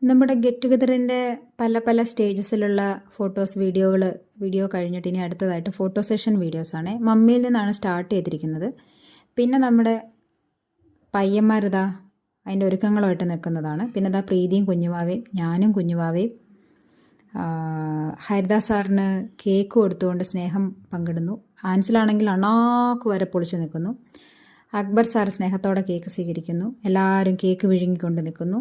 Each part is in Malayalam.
നമ്മുടെ ഗെറ്റ് ടുഗദറിൻ്റെ പല പല സ്റ്റേജസിലുള്ള വീഡിയോ കഴിഞ്ഞിട്ട് ഇനി അടുത്തതായിട്ട് ഫോട്ടോ സെഷൻ വീഡിയോസാണ്. മമ്മിയിൽ നിന്നാണ് സ്റ്റാർട്ട് ചെയ്തിരിക്കുന്നത്. പിന്നെ നമ്മുടെ പയ്യന്മാരിതാ അതിൻ്റെ ഒരുക്കങ്ങളുമായിട്ട് നിൽക്കുന്നതാണ്. പിന്നെ ഇതാ പ്രീതിയും കുഞ്ഞുവാവയും ഞാനും കുഞ്ഞുവാവയും ഹരിദാസ് സാറിന് കേക്ക് കൊടുത്തുകൊണ്ട് സ്നേഹം പങ്കിടുന്നു. ആൻസിലാണെങ്കിൽ അണ്ണാക്ക് വരെ പൊളിച്ച് നിൽക്കുന്നു. അക്ബർ സാർ സ്നേഹത്തോടെ കേക്ക് സ്വീകരിക്കുന്നു. എല്ലാവരും കേക്ക് വിഴുങ്ങിക്കൊണ്ട് നിൽക്കുന്നു.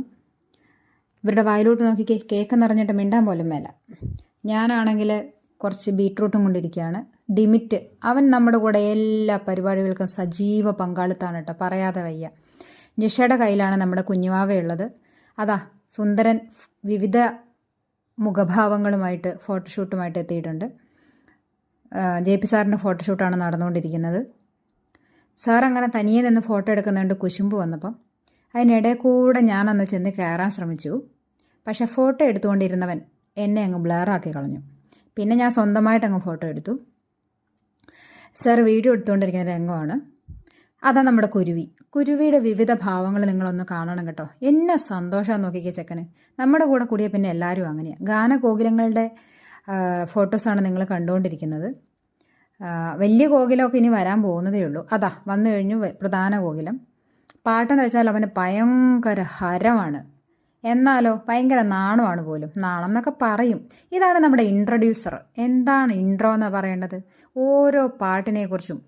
ഇവരുടെ വായിലോട്ട് നോക്കി കേക്ക് നിറഞ്ഞിട്ട് മിണ്ടാൻ പോലും മേല. ഞാനാണെങ്കിൽ കുറച്ച് ബീട്രൂട്ടും കൊണ്ടിരിക്കുകയാണ്. ഡിമിറ്റ് അവൻ നമ്മുടെ കൂടെ എല്ലാ പരിപാടികൾക്കും സജീവ പങ്കാളിത്താണ് കേട്ടോ, പറയാതെ വയ്യ. ജിഷയുടെ കയ്യിലാണ് നമ്മുടെ കുഞ്ഞുവാവയുള്ളത്. അതാ സുന്ദരൻ വിവിധ മുഖഭാവങ്ങളുമായിട്ട് ഫോട്ടോഷൂട്ടുമായിട്ട് എത്തിയിട്ടുണ്ട്. JP സാറിൻ്റെ ഫോട്ടോഷൂട്ടാണ് നടന്നുകൊണ്ടിരിക്കുന്നത്. സാർ അങ്ങനെ തനിയെ നിന്ന് ഫോട്ടോ എടുക്കുന്നുണ്ട്. കുശുമ്പ് വന്നപ്പം അതിനിടയിൽ കൂടെ ഞാനൊന്ന് ചെന്ന് കയറാൻ ശ്രമിച്ചു. പക്ഷേ ഫോട്ടോ എടുത്തുകൊണ്ടിരുന്നവൻ എന്നെ അങ്ങ് ബ്ലറാക്കി കളഞ്ഞു. പിന്നെ ഞാൻ സ്വന്തമായിട്ട് അങ്ങ് ഫോട്ടോ എടുത്തു. സാർ വീഡിയോ എടുത്തുകൊണ്ടിരിക്കുന്ന രംഗമാണ്. അതാ നമ്മുടെ കുരുവിയുടെ വിവിധ ഭാവങ്ങൾ നിങ്ങളൊന്ന് കാണണം കേട്ടോ. എന്നെ സന്തോഷം നോക്കിക്കേ ചെക്കന്. നമ്മുടെ കൂടെ കൂടിയ പിന്നെ എല്ലാവരും അങ്ങനെയാണ്. ഗാനകോകിലങ്ങളുടെ ഫോട്ടോസാണ് നിങ്ങൾ കണ്ടുകൊണ്ടിരിക്കുന്നത്. വലിയ കോകിലമൊക്കെ ഇനി വരാൻ പോകുന്നതേ ഉള്ളൂ. അതാ വന്നു കഴിഞ്ഞു പ്രധാന കോകിലം. പാട്ടെന്ന് വെച്ചാൽ അവന് ഭയങ്കര ഹരമാണ്, എന്നാലോ ഭയങ്കര നാണമാണ് പോലും. നാണം എന്നൊക്കെ പറയും. ഇതാണ് നമ്മുടെ ഇൻട്രൊഡ്യൂസർ. എന്താണ് ഇൻട്രോ എന്ന് പറയേണ്ടത്? ഓരോ പാട്ടിനെക്കുറിച്ചും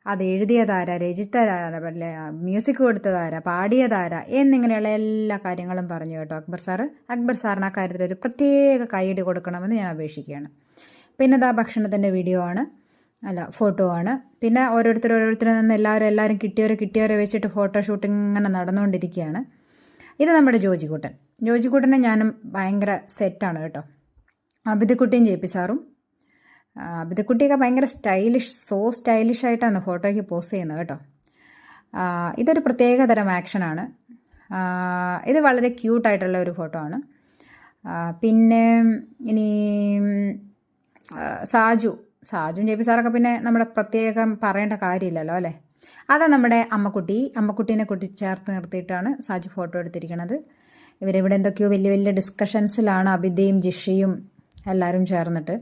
അത് എഴുതിയതാരാ, രചിച്ചതാരാ, മ്യൂസിക് കൊടുത്തതാരാ, പാടിയതാരാ എന്നിങ്ങനെയുള്ള എല്ലാ കാര്യങ്ങളും പറഞ്ഞു കേട്ടോ അക്ബർ സാറിന് ആ കാര്യത്തിൽ ഒരു പ്രത്യേക കൈയ്യടി കൊടുക്കണമെന്ന് ഞാൻ അപേക്ഷിക്കുകയാണ്. പിന്നെ ഇതാ ഭക്ഷണത്തിൻ്റെ ഫോട്ടോ ആണ്. പിന്നെ ഓരോരുത്തരിൽ നിന്ന് എല്ലാവരും കിട്ടിയവരെ വെച്ചിട്ട് ഫോട്ടോഷൂട്ടിങ് ഇങ്ങനെ നടന്നുകൊണ്ടിരിക്കുകയാണ്. ഇത് നമ്മുടെ ജോജിക്കുട്ടനെ ഞാനും ഭയങ്കര സെറ്റാണ് കേട്ടോ. അബിദക്കുട്ടിയും JP സാറും. അബിദക്കുട്ടിയൊക്കെ ഭയങ്കര സ്റ്റൈലിഷ് ആയിട്ടാണ് ഫോട്ടോയ്ക്ക് പോസ്റ്റ് ചെയ്യുന്നത് കേട്ടോ. ഇതൊരു പ്രത്യേക തരം ആക്ഷനാണ്. ഇത് വളരെ ക്യൂട്ടായിട്ടുള്ള ഒരു ഫോട്ടോ ആണ്. പിന്നെ ഇനി സാജും JP സാറൊക്കെ പിന്നെ നമ്മുടെ പ്രത്യേകം പറയേണ്ട കാര്യമില്ലല്ലോ അല്ലേ. അതാ നമ്മുടെ അമ്മക്കുട്ടീനെ ചേർത്ത് നിർത്തിയിട്ടാണ് സാജു ഫോട്ടോ എടുത്തിരിക്കുന്നത്. ഇവരിവിടെ എന്തൊക്കെയോ വലിയ വലിയ ഡിസ്കഷൻസിലാണ് അബിദയും ജിഷയും എല്ലാവരും ചേർന്നിട്ട്.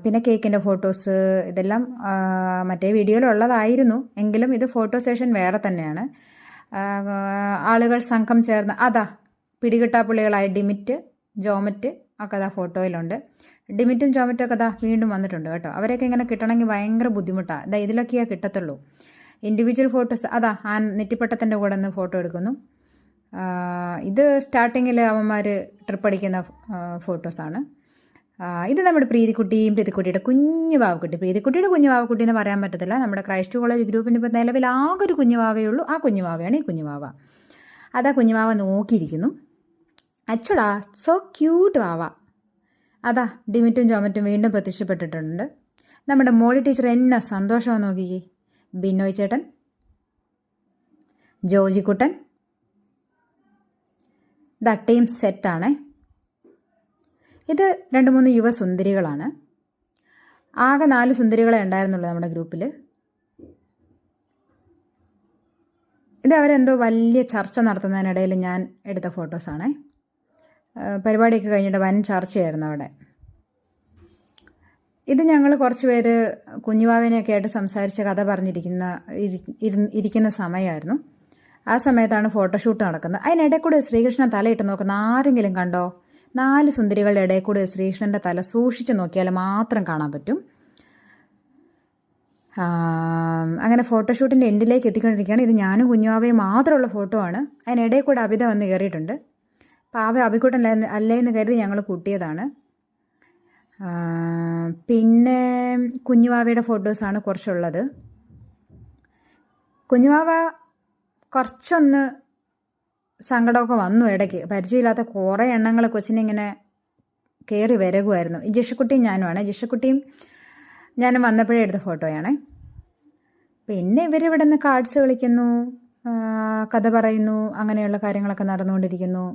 പിന്നെ കേക്കിൻ്റെ ഫോട്ടോസ് ഇതെല്ലാം മറ്റേ വീഡിയോയിലുള്ളതായിരുന്നു എങ്കിലും ഇത് ഫോട്ടോ സെഷൻ വേറെ തന്നെയാണ്. ആളുകൾ സംഘം ചേർന്ന് അതാ പിടികിട്ടാപ്പുള്ളികളായ ഡിമിറ്റ് ജോമറ്റ് ഒക്കെ അതാ ഫോട്ടോയിലുണ്ട്. ഡിമിറ്റും ജോമറ്റും ഒക്കെ അതാ വീണ്ടും വന്നിട്ടുണ്ട് കേട്ടോ. അവരെയൊക്കെ ഇങ്ങനെ കിട്ടണമെങ്കിൽ ഭയങ്കര ബുദ്ധിമുട്ടാണ്. അതാ ഇതിലൊക്കെയേ കിട്ടത്തുള്ളൂ. ഇൻഡിവിജ്വൽ ഫോട്ടോസ് അതാ നെറ്റിപ്പട്ടത്തിൻ്റെ കൂടെ നിന്ന് ഫോട്ടോ എടുക്കുന്നു. ഇത് സ്റ്റാർട്ടിങ്ങിൽ അവന്മാർ ട്രിപ്പ് അടിക്കുന്ന ഫോട്ടോസാണ്. ഇത് നമ്മുടെ പ്രീതിക്കുട്ടിയുടെ കുഞ്ഞു വാവക്കുട്ടി എന്ന് പറയാൻ പറ്റത്തില്ല. നമ്മുടെ ക്രൈസ്റ്റ് കോളേജ് ഗ്രൂപ്പിന് ഇപ്പോൾ നിലവിൽ ആകെ ഒരു കുഞ്ഞുവാവേ ഉള്ളൂ. ആ കുഞ്ഞുവാവയാണ് ഈ കുഞ്ഞുവാവ. അതാ കുഞ്ഞുവാവ നോക്കിയിരിക്കുന്നു. അച്ചടാ സോ ക്യൂട്ട് വാവ. അതാ ഡിമിറ്റും ജോമറ്റും വീണ്ടും പ്രത്യക്ഷപ്പെട്ടിട്ടുണ്ട്. നമ്മുടെ മോളി ടീച്ചർ എന്നെ സന്തോഷമാണ് നോക്കിക്കേ. ബിനോയ് ചേട്ടൻ, ജോജിക്കുട്ടൻ, ടീം സെറ്റാണ്. ഇത് 2-3 യുവസുന്ദരികളാണ്. ആകെ 4 സുന്ദരികളെ ഉണ്ടായിരുന്നുള്ളൂ നമ്മുടെ ഗ്രൂപ്പിൽ. ഇത് അവരെന്തോ വലിയ ചർച്ച നടത്തുന്നതിനിടയിൽ ഞാൻ എടുത്ത ഫോട്ടോസാണ്. പരിപാടിയൊക്കെ കഴിഞ്ഞിട്ട് വൻ ചർച്ചയായിരുന്നു അവിടെ. ഇത് ഞങ്ങൾ കുറച്ച് പേര് കുഞ്ഞുവാവേനെയൊക്കെ ആയിട്ട് സംസാരിച്ച് കഥ ഇരിക്കുന്ന സമയമായിരുന്നു. ആ സമയത്താണ് ഫോട്ടോഷൂട്ട് നടക്കുന്നത്. അതിനിടയിൽ കൂടെ ശ്രീകൃഷ്ണൻ തലയിട്ട് നോക്കുന്ന ആരെങ്കിലും കണ്ടോ? 4 സുന്ദരികളുടെ ഇടയിൽ കൂടെ ശ്രീകൃഷ്ണൻ്റെ തല സൂക്ഷിച്ച് നോക്കിയാൽ മാത്രം കാണാൻ പറ്റും. അങ്ങനെ ഫോട്ടോഷൂട്ടിൻ്റെ എൻഡിലേക്ക് എത്തിക്കൊണ്ടിരിക്കുകയാണ്. ഇത് ഞാനും കുഞ്ഞുവാവയും മാത്രമുള്ള ഫോട്ടോ ആണ്. അതിനിടയിൽ കൂടെ അബിത വന്ന് കയറിയിട്ടുണ്ട്. പാവ അബിക്കുട്ടൻ അല്ലേന്ന് കരുതി ഞങ്ങൾ കൂട്ടിയതാണ്. പിന്നെ കുഞ്ഞുവാവയുടെ ഫോട്ടോസാണ് കുറച്ചുള്ളത്. കുഞ്ഞുവാവ കുറച്ചൊന്ന് സങ്കടമൊക്കെ വന്നു ഇടയ്ക്ക്. പരിചയമില്ലാത്ത കുറേ എണ്ണങ്ങൾ കൊച്ചിനിങ്ങനെ കയറി വരകുമായിരുന്നു. ഈ ജിഷക്കുട്ടിയും ജിഷക്കുട്ടിയും ഞാനും വന്നപ്പോഴേ എടുത്ത ഫോട്ടോയാണേ. പിന്നെ ഇവരിവിടെ നിന്ന് കാർഡ്സ് കളിക്കുന്നു, കഥ പറയുന്നു, അങ്ങനെയുള്ള കാര്യങ്ങളൊക്കെ നടന്നുകൊണ്ടിരിക്കുന്നു.